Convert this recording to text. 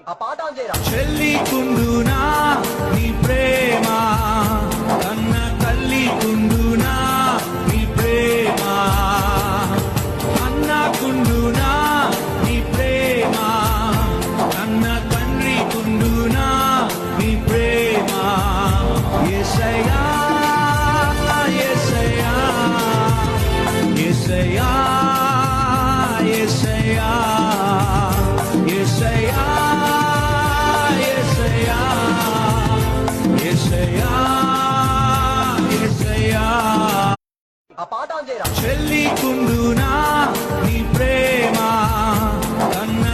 ఆ పాట ఆన్ చేయరా. చెల్లి కుండునా నీ ప్రేమ, కన్న తల్లి కుండునా నీ ప్రేమ, అన్న కుండునా నీ ప్రేమ, కన్న తండ్రి కుండునా నీ ప్రేమ. యేసయ్యా యేసయ్యా యేసయ్యా యేసయ్యా యేసయ్యా ఆ పాట ఆన్ చేయరా. చెల్లి కుండునా నీ ప్రేమ, కన్న